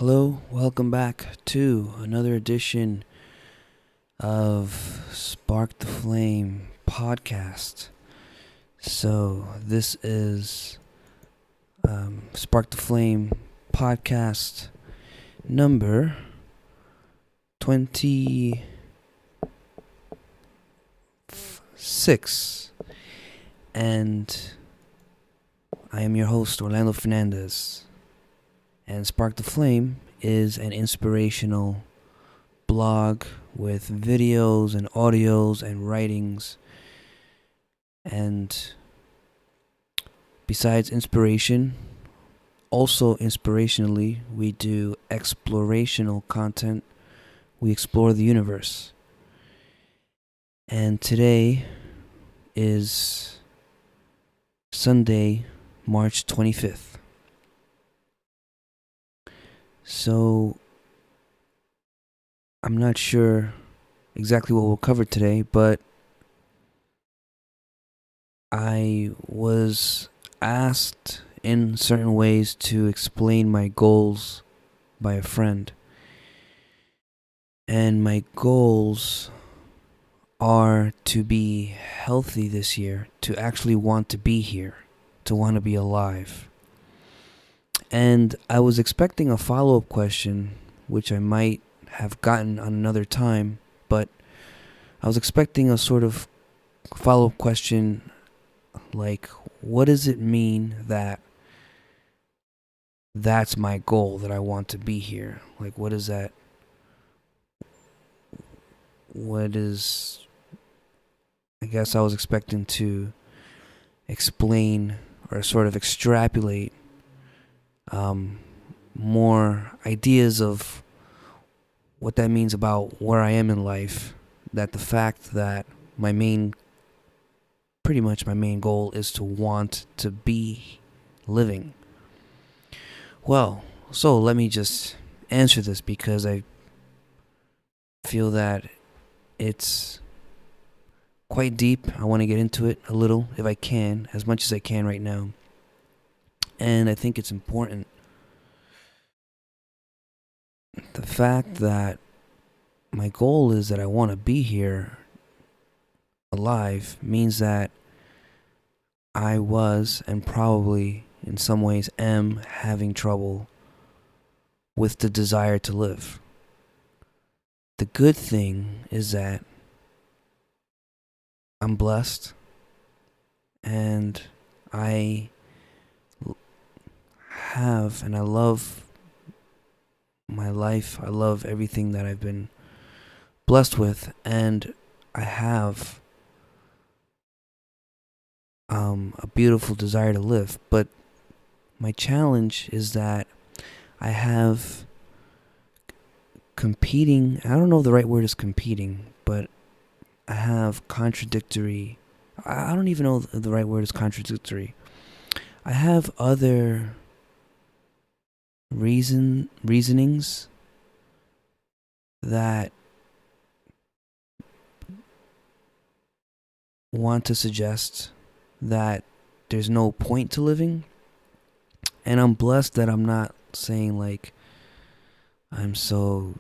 Hello, welcome back to another edition of Spark the Flame podcast. So, this is Spark the Flame podcast number 26. And I am your host, Orlando Fernandez. And Spark the Flame is an inspirational blog with videos and audios and writings. And besides inspiration, also inspirationally, we do explorational content. We explore the universe. And today is Sunday, March 25th. So, I'm not sure exactly what we'll cover today, but I was asked in certain ways to explain my goals by a friend. And my goals are to be healthy this year, to actually want to be here, to want to be alive. And I was expecting a follow-up question, which I might have gotten on another time, but I was expecting a sort of follow-up question like, what does it mean that that's my goal, that I want to be here? Like, what is that? I guess I was expecting to explain or sort of extrapolate more ideas of what that means about where I am in life, that the fact that pretty much my main goal is to want to be living. Well, so let me just answer this because I feel that it's quite deep. I want to get into it a little, if I can, as much as I can right now. And I think it's important. The fact that my goal is that I want to be here alive means that I was, and probably in some ways am, having trouble with the desire to live. The good thing is that I'm blessed and I have, and I love my life. I love everything that I've been blessed with, and I have a beautiful desire to live. But my challenge is that I have competing, I don't know if the right word is competing, but I have contradictory, I don't even know if the right word is contradictory. I have other reasonings that want to suggest that there's no point to living. And I'm blessed that I'm not saying like I'm so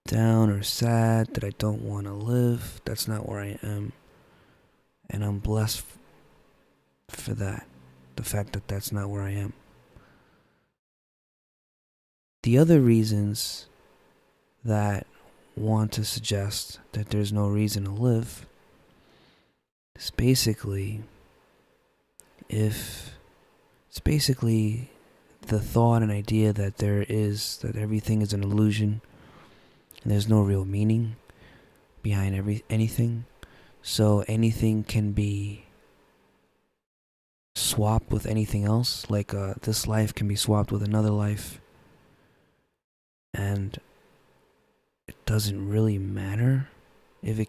down or sad that I don't want to live. That's not where I am. And I'm blessed for that. The fact that that's not where I am. The other reasons that want to suggest that there's no reason to live is basically the thought and idea that that everything is an illusion and there's no real meaning behind anything. So anything can be swapped with anything else. Like this life can be swapped with another life. And it doesn't really matter if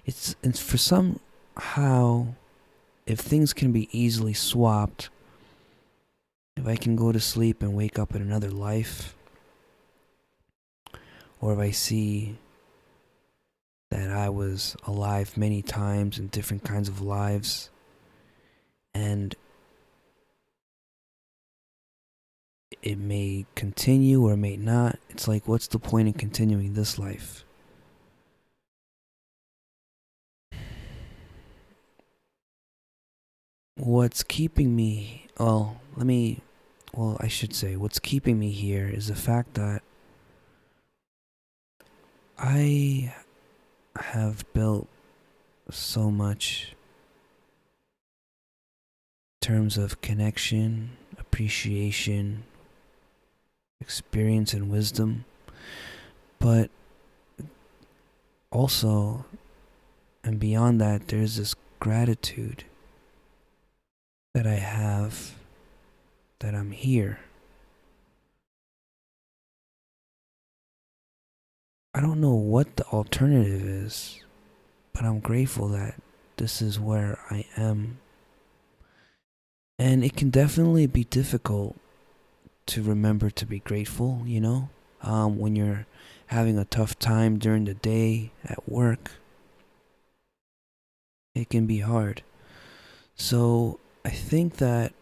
it's for somehow, if things can be easily swapped, if I can go to sleep and wake up in another life, or if I see that I was alive many times in different kinds of lives, and it may continue or may not. It's like, what's the point in continuing this life? What's keeping me, I should say, what's keeping me here is the fact that I have built so much in terms of connection, appreciation, experience, and wisdom, but also, and beyond that, there's this gratitude that I have that I'm here. I don't know what the alternative is, but I'm grateful that this is where I am. And it can definitely be difficult to remember to be grateful, when you're having a tough time during the day at work. It can be hard. So I think that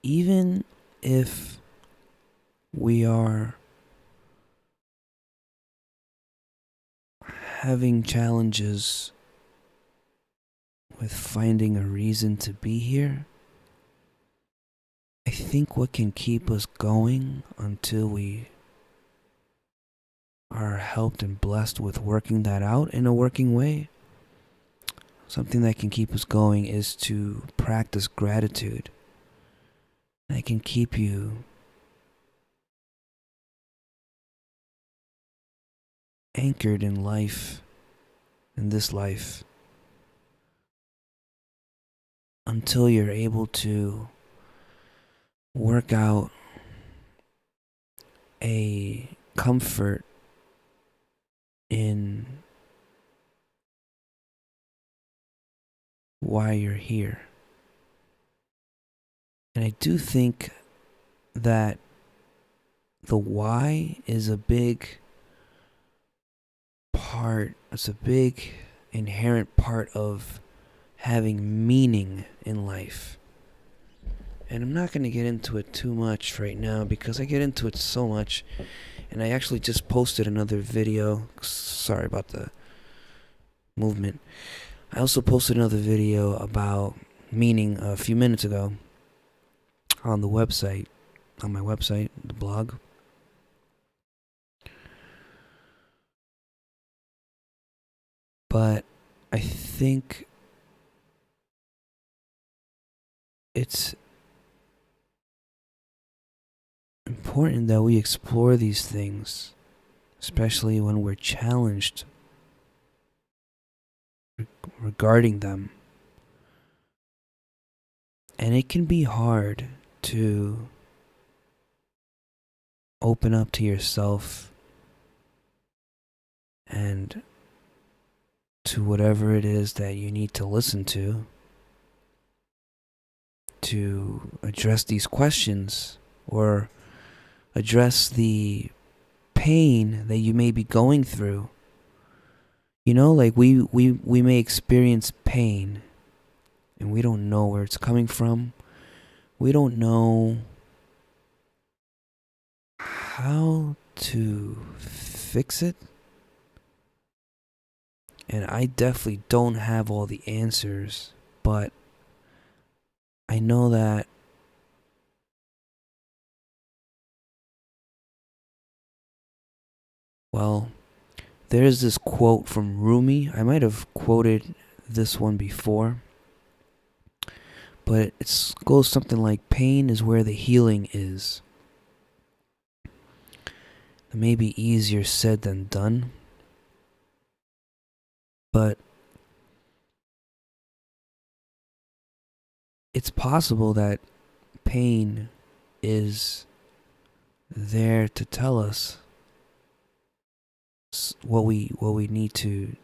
even if we are having challenges with finding a reason to be here, I think what can keep us going until we are helped and blessed with working that out in a working way, something that can keep us going is to practice gratitude. That can keep you anchored in life, in this life, until you're able to work out a comfort in why you're here. And I do think that the why is a big part, it's a big inherent part of having meaning in life. And I'm not going to get into it too much right now because I get into it so much. And I actually just posted another video. Sorry about the movement. I also posted another video about meaning a few minutes ago on my website, the blog. But I think it's important that we explore these things, especially when we're challenged regarding them. And it can be hard to open up to yourself and to whatever it is that you need to listen to address these questions or address the pain that you may be going through. Like we may experience pain and we don't know where it's coming from. We don't know how to fix it. And I definitely don't have all the answers, but I know that there's this quote from Rumi. I might have quoted this one before, but it goes something like, pain is where the healing is. It may be easier said than done, but it's possible that pain is there to tell us what we need to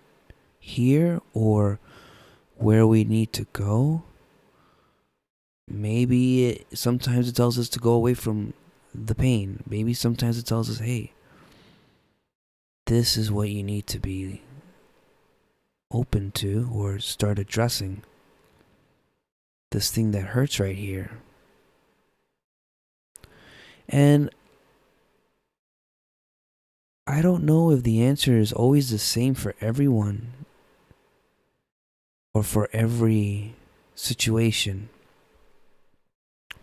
hear or where we need to go. Maybe sometimes it tells us to go away from the pain. Maybe sometimes it tells us, hey, this is what you need to be open to or start addressing. This thing that hurts right here. And I don't know if the answer is always the same for everyone or for every situation.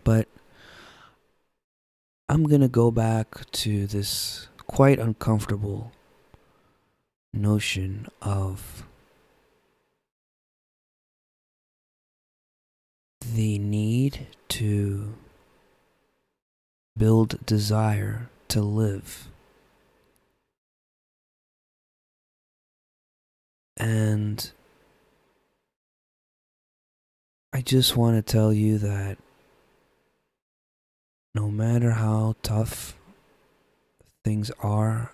But I'm going to go back to this quite uncomfortable notion of the need to build desire to live. And I just want to tell you that no matter how tough things are,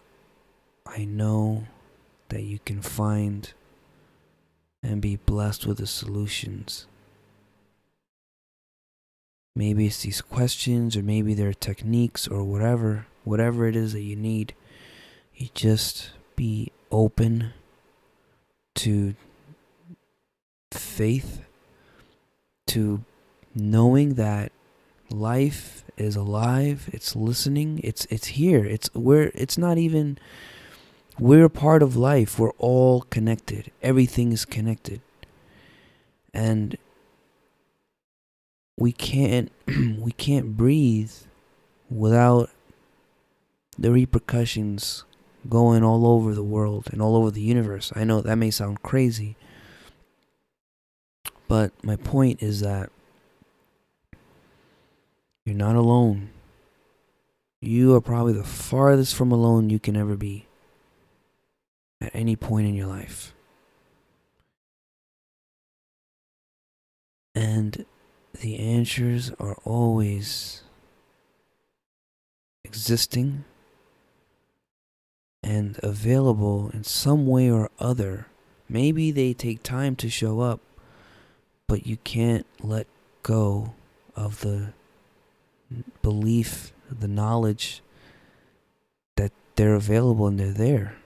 I know that you can find and be blessed with the solutions. Maybe it's these questions, or maybe they're techniques, or whatever it is that you need. You just be open to faith, to knowing that life is alive, it's listening, it's here. It's not even, we're a part of life. We're all connected. Everything is connected. And we can't breathe without the repercussions going all over the world and all over the universe. I know that may sound crazy, but my point is that you're not alone. You are probably the farthest from alone you can ever be at any point in your life. And the answers are always existing and available in some way or other. Maybe they take time to show up, but you can't let go of the belief, the knowledge that they're available and they're there.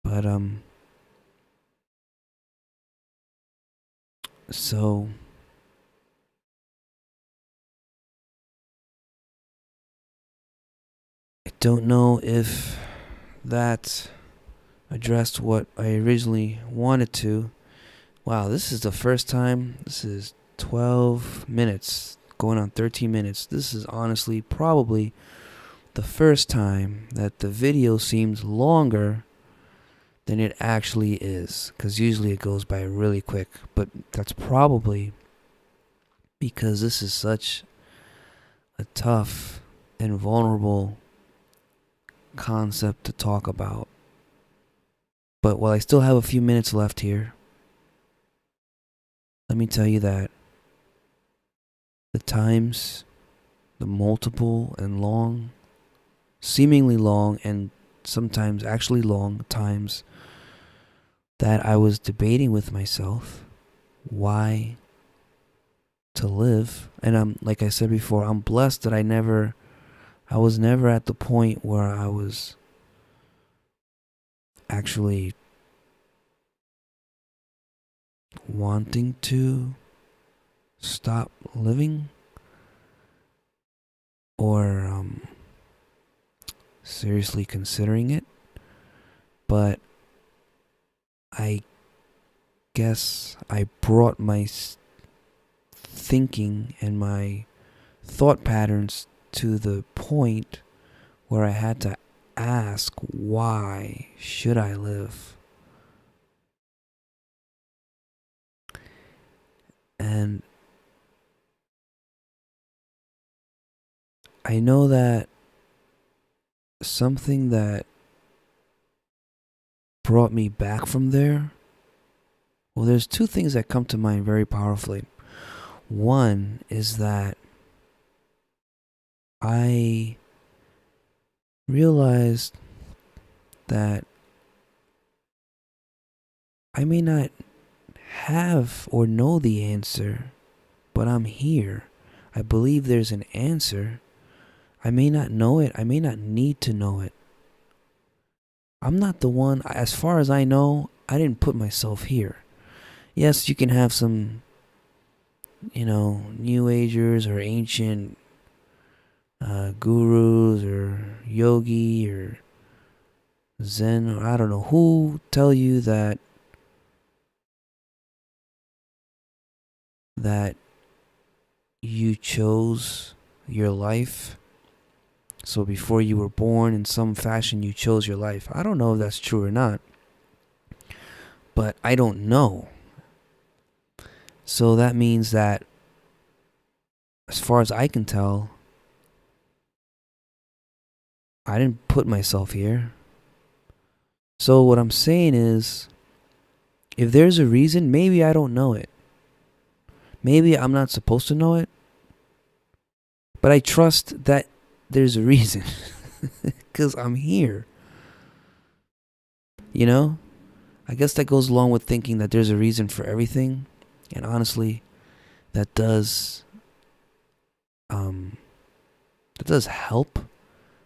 But so I don't know if that addressed what I originally wanted to. Wow, this is the first time. This is 12 minutes, going on 13 minutes. This is honestly probably the first time that the video seems longer than it actually is, because usually it goes by really quick. But that's probably because this is such a tough and vulnerable concept to talk about. But while I still have a few minutes left here, let me tell you that the times, the multiple and long, seemingly long and sometimes actually long times that I was debating with myself why to live. And I'm, like I said before, I'm blessed that I was never at the point where I was actually wanting to stop living or seriously considering it. But I guess I brought my thinking and my thought patterns to the point where I had to ask, why should I live? And I know that something that brought me back from there, well, there's two things that come to mind very powerfully. One is that I realized that I may not have or know the answer, but I'm here. I believe there's an answer. I may not know it. I may not need to know it. I'm not the one, as far as I know, I didn't put myself here. Yes, you can have some, New Agers or ancient gurus or yogi or Zen, or I don't know who tell you that you chose your life. So before you were born, in some fashion, you chose your life. I don't know if that's true or not, but I don't know. So that means that, as far as I can tell, I didn't put myself here. So what I'm saying is, if there's a reason, maybe I don't know it. Maybe I'm not supposed to know it. But I trust that there's a reason. Because I'm here. You know? I guess that goes along with thinking that there's a reason for everything. And honestly, that does help.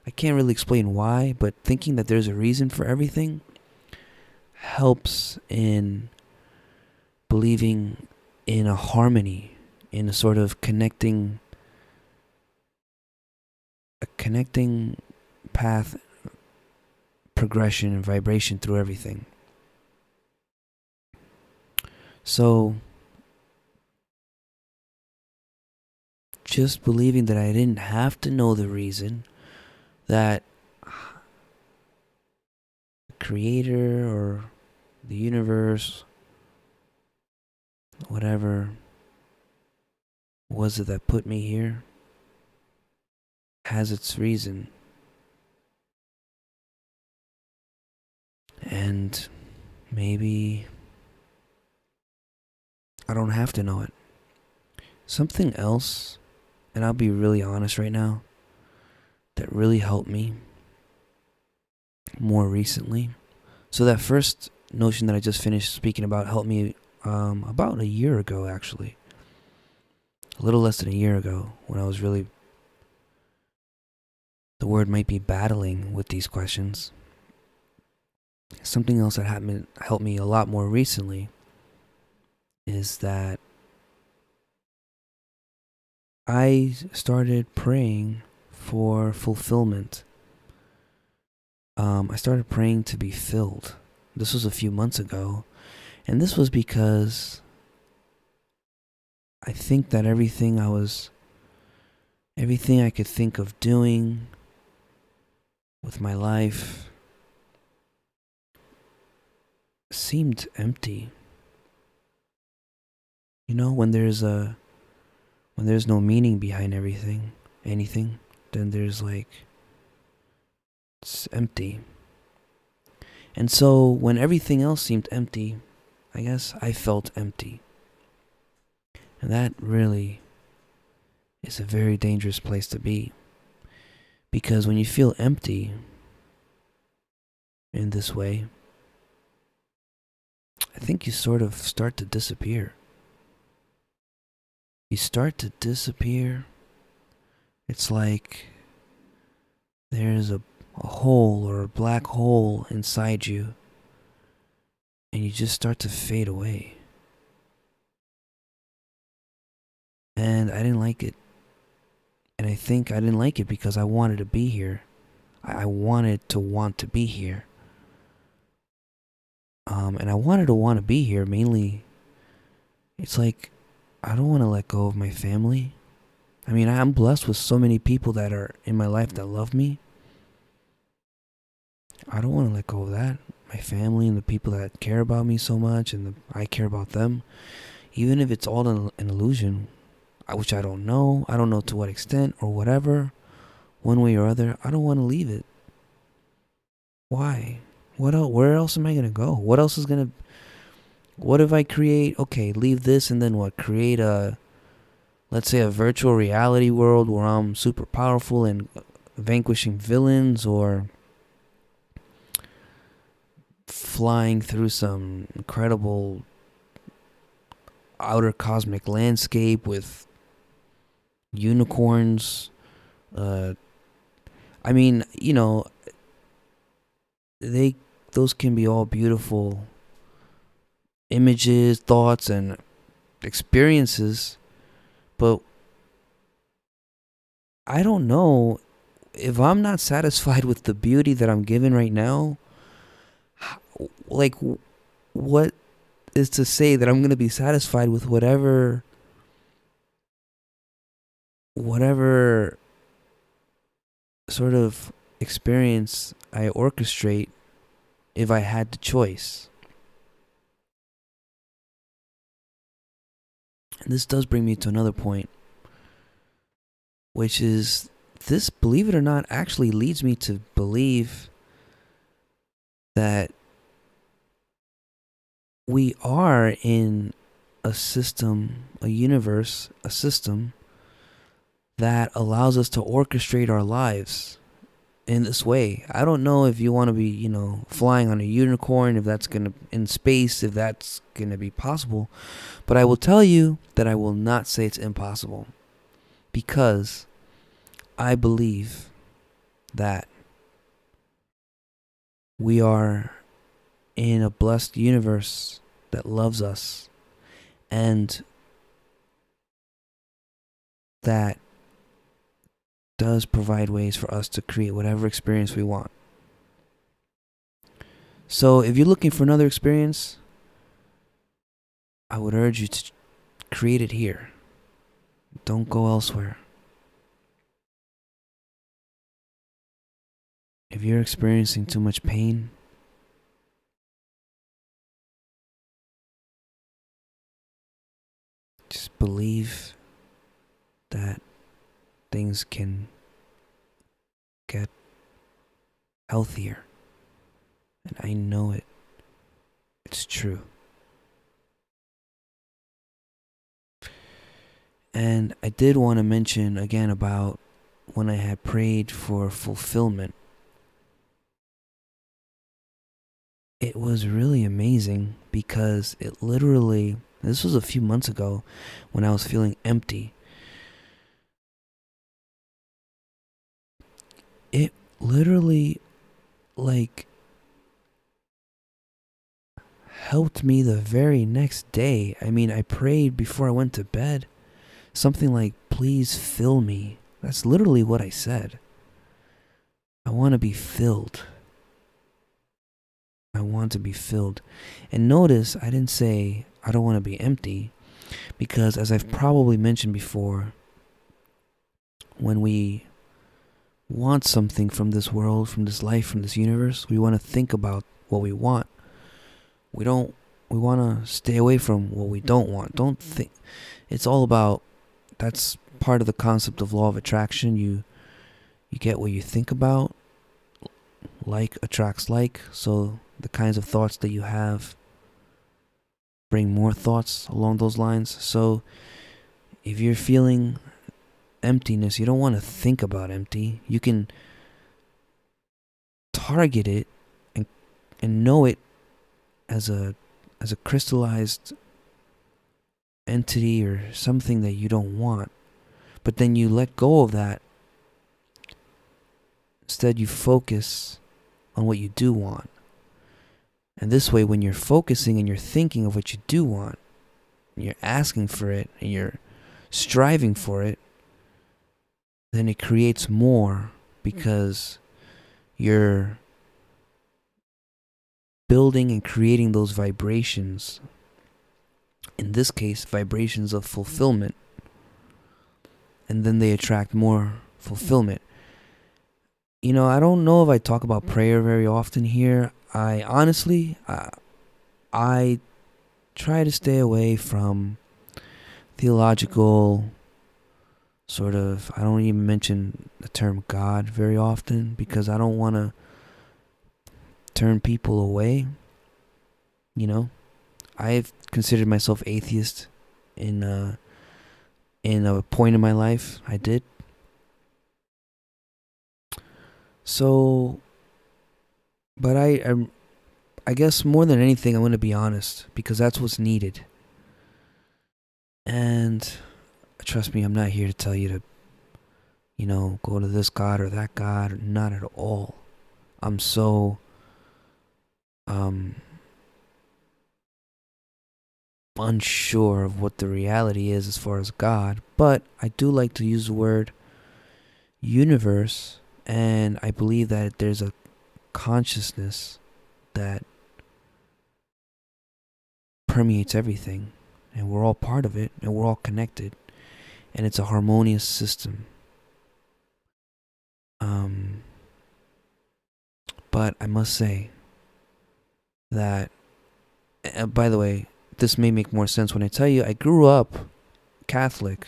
I can't really explain why, but thinking that there's a reason for everything helps in believing in a harmony, in a sort of connecting path, progression, and vibration through everything. So just believing that I didn't have to know the reason, that the creator or the universe, whatever was it that put me here, has its reason. And maybe I don't have to know it. Something else, and I'll be really honest right now, that really helped me more recently. So that first notion that I just finished speaking about helped me about a year ago, actually. A little less than a year ago, when I was really, the word might be battling with these questions. Something else that helped me a lot more recently is that I started praying for fulfillment. I started praying to be filled. This was a few months ago. And this was because I think that everything I could think of doing with my life seemed empty. You know, when there's no meaning behind anything, then there's it's empty. And so when everything else seemed empty, I guess I felt empty. And that really is a very dangerous place to be. Because when you feel empty in this way, I think you sort of start to disappear. You start to disappear. It's like there's a hole or a black hole inside you, and you just start to fade away. And I didn't like it. And I think I didn't like it because I wanted to be here. I wanted to want to be here. And I wanted to want to be here mainly. It's like, I don't want to let go of my family. I mean, I'm blessed with so many people that are in my life that love me. I don't want to let go of that. My family and the people that care about me so much, and I care about them. Even if it's all an illusion, which I don't know. I don't know to what extent or whatever. One way or other, I don't want to leave it. Why? What else? Where else am I going to go? What else is going to... What if I create... Okay, leave this and then what? Create let's say a virtual reality world where I'm super powerful and vanquishing villains, or flying through some incredible outer cosmic landscape with unicorns. I mean, those can be all beautiful images, thoughts, and experiences, but I don't know if I'm not satisfied with the beauty that I'm given right now. Like, what is to say that I'm gonna be satisfied with whatever sort of experience I orchestrate if I had the choice? And this does bring me to another point, which is this, believe it or not, actually leads me to believe that we are in a system, a universe, a system that allows us to orchestrate our lives in this way. I don't know if you want to be, flying on a unicorn, if that's going to, in space, if that's going to be possible. But I will tell you that I will not say it's impossible, because I believe that we are in a blessed universe that loves us, and that does provide ways for us to create whatever experience we want. So if you're looking for another experience, I would urge you to create it here. Don't go elsewhere. If you're experiencing too much pain, just believe that things can get healthier. And I know it. It's true. And I did want to mention again about when I had prayed for fulfillment. It was really amazing because it literally, this was a few months ago when I was feeling empty. It literally, like, helped me the very next day. I mean, I prayed before I went to bed. Something like, please fill me. That's literally what I said. I want to be filled. I want to be filled. And notice I didn't say I don't want to be empty, because as I've probably mentioned before, when we want something from this world, from this life, from this universe, we want to think about what we want. We want to stay away from what we don't want. Don't think. It's all about, that's part of the concept of law of attraction. You get what you think about. Like attracts like. So the kinds of thoughts that you have bring more thoughts along those lines. So if you're feeling emptiness, you don't want to think about empty. You can target it and know it as a crystallized entity or something that you don't want. But then you let go of that. Instead, you focus on what you do want. And this way, when you're focusing and you're thinking of what you do want, and you're asking for it, and you're striving for it, then it creates more, because you're building and creating those vibrations. In this case, vibrations of fulfillment. And then they attract more fulfillment. I don't know if I talk about prayer very often here. I honestly, I try to stay away from theological sort of, I don't even mention the term God very often, because I don't want to turn people away. I've considered myself atheist in a point in my life. I did. So, but I guess more than anything, I'm going to be honest, because that's what's needed. And trust me, I'm not here to tell you to, go to this God or that God. Not at all. I'm so, unsure of what the reality is as far as God. But I do like to use the word universe, and I believe that there's a consciousness that permeates everything, and we're all part of it, and we're all connected, and it's a harmonious system. But I must say that, by the way, this may make more sense when I tell you I grew up Catholic,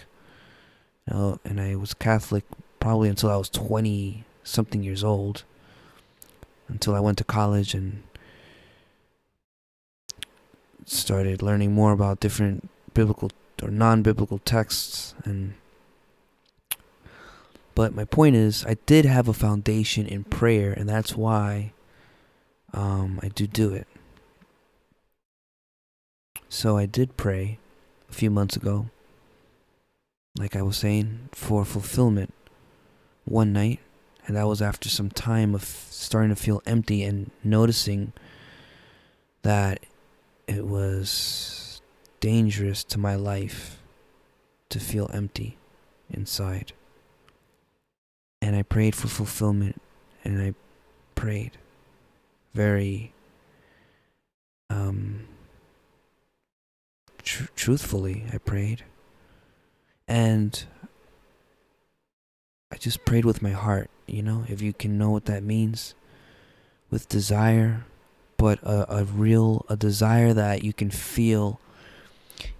and I was Catholic probably until I was 20 something years old, until I went to college and started learning more about different biblical or non-biblical texts. But my point is, I did have a foundation in prayer, and that's why I do it. So I did pray a few months ago, like I was saying, for fulfillment one night, and that was after some time of starting to feel empty and noticing that it was dangerous to my life to feel empty inside. And I prayed for fulfillment, and I prayed very truthfully. I prayed, and I just prayed with my heart, if you can know what that means, with desire, but a desire that you can feel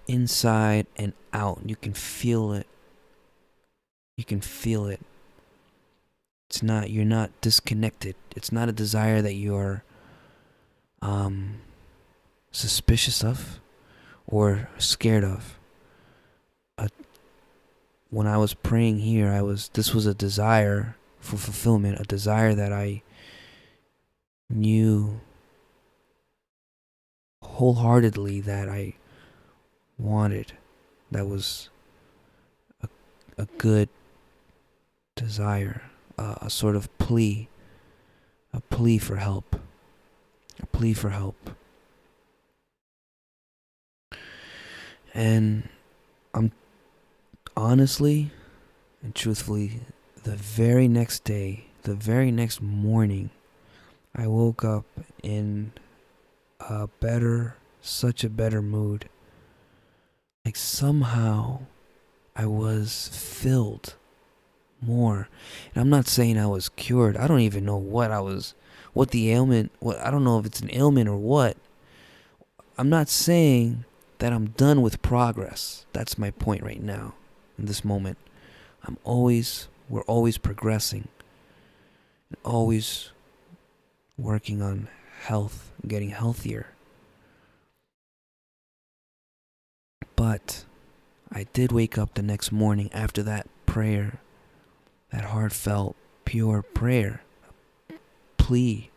inside and out. You can feel it. You're not disconnected. It's not a desire that you're suspicious of or scared of. When I was praying here, this was a desire for fulfillment, a desire that I knew wholeheartedly that I wanted. That was a good desire, a sort of plea for help, And I'm honestly and truthfully, the very next morning, I woke up in such a better mood. Like somehow I was filled more. And I'm not saying I was cured. I don't even know what the ailment, I don't know if it's an ailment or what. I'm not saying that I'm done with progress. That's my point right now, in this moment. We're always progressing, always working on health, getting healthier. But I did wake up the next morning after that prayer, that heartfelt, pure prayer, plea,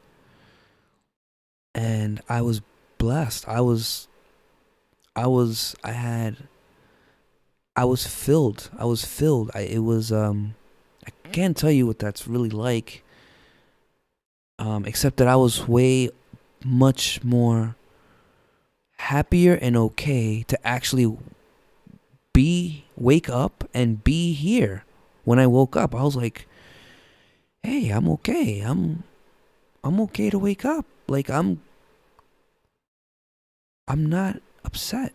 and I was blessed. I was filled. I can't tell you what that's really like, except that I was way much more happier and okay to actually wake up and be here. When I woke up, I was like, hey, I'm okay. I'm okay to wake up. Like I'm not upset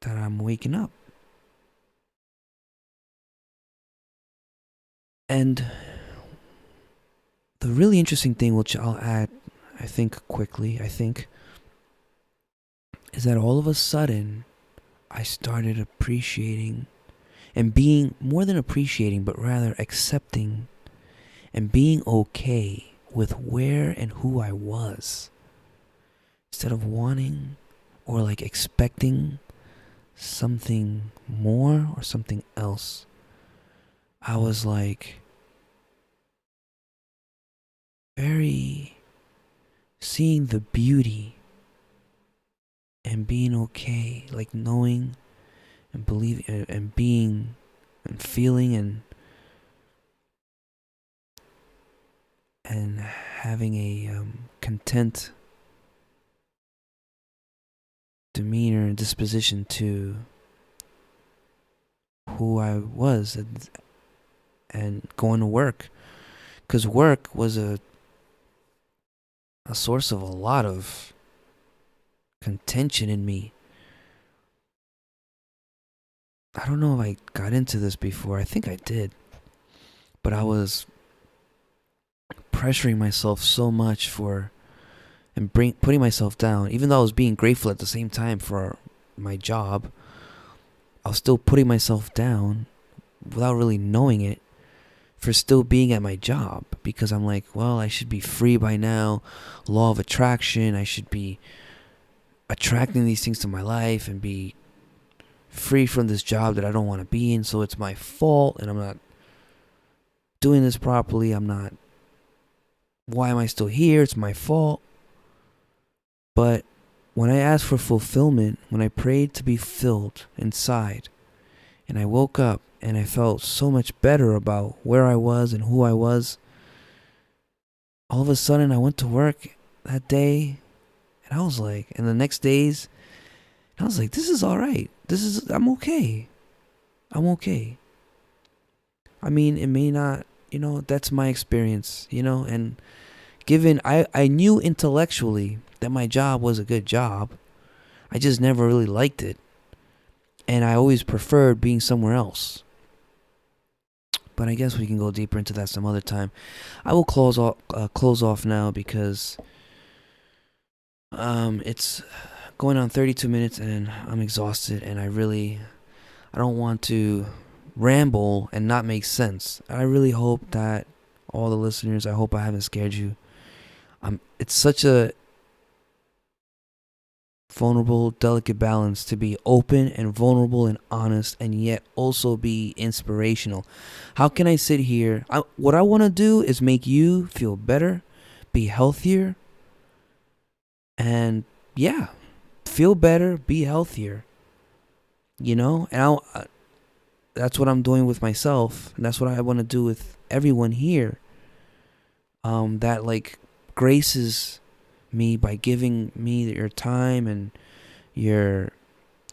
that I'm waking up. And the really interesting thing, which I'll add, I think quickly, is that all of a sudden, I started appreciating and being more than appreciating, but rather accepting and being okay with where and who I was. Instead of wanting or like expecting something more or something else, I was like very seeing the beauty and being okay, like knowing and believing and being and feeling and having a content demeanor and disposition to who I was and going to work. Because work was a source of a lot of contention in me. I don't know if I got into this before. I think I did. But I was pressuring myself so much and putting myself down. Even though I was being grateful at the same time for my job, I was still putting myself down without really knowing it for still being at my job. Because I'm like, well, I should be free by now. Law of attraction. I should be attracting these things to my life and be free from this job that I don't want to be in. So it's my fault and I'm not doing this properly. Why am I still here? It's my fault. But when I asked for fulfillment, when I prayed to be filled inside, and I woke up and I felt so much better about where I was and who I was, all of a sudden I went to work that day and I was like, and the next days, I was like, this is all right. I'm okay. I'm okay. I mean, it may not, that's my experience, and given I knew intellectually that my job was a good job, I just never really liked it. And I always preferred being somewhere else. But I guess we can go deeper into that some other time. I will close off now because it's going on 32 minutes and I'm exhausted and I don't want to ramble and not make sense. I really hope that all the listeners, I hope I haven't scared you. It's such a vulnerable, delicate balance to be open and vulnerable and honest and yet also be inspirational. How can I sit here? What I want to do is make you feel better, be healthier, and yeah, feel better, be healthier. And that's what I'm doing with myself, and that's what I want to do with everyone here. That graces me by giving me your time and your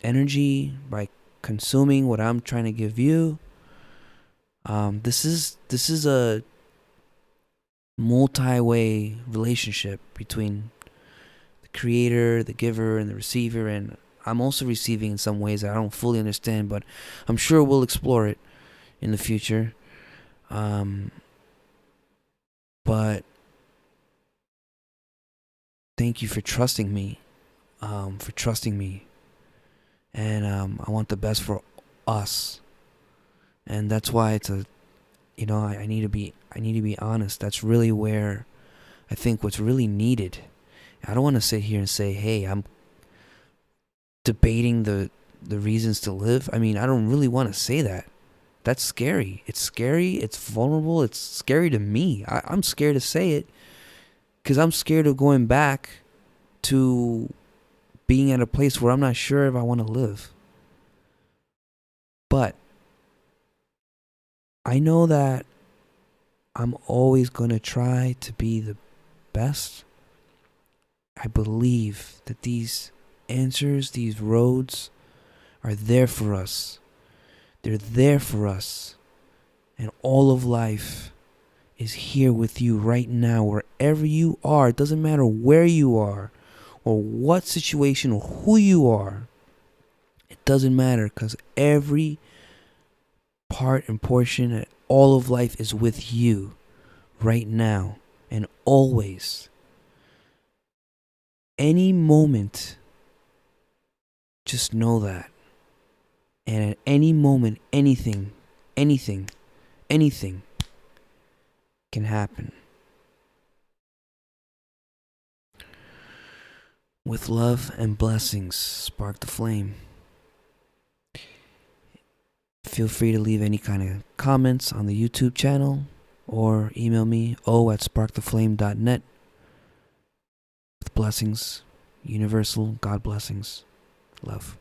energy, by consuming what I'm trying to give you. This is a multi-way relationship between the creator, the giver, and the receiver, and I'm also receiving in some ways that I don't fully understand, but I'm sure we'll explore it in the future. But thank you for trusting me, and I want the best for us, and that's why it's I need to be honest. That's really where I think what's really needed. I don't want to sit here and say, hey, I'm debating the reasons to live. I mean, I don't really want to say that. That's scary. It's scary. It's vulnerable. It's scary to me. I'm scared to say it because I'm scared of going back to being at a place where I'm not sure if I want to live. But I know that I'm always going to try to be the best. I believe that these answers, these roads are there for us. They're there for us. And all of life is here with you right now, wherever you are. It doesn't matter where you are or what situation or who you are. It doesn't matter because every part and portion and all of life is with you right now and always. Any moment, just know that. And at any moment, anything can happen. With love and blessings, spark the flame. Feel free to leave any kind of comments on the YouTube channel or email me at sparktheflame.net. With blessings, universal God blessings, love.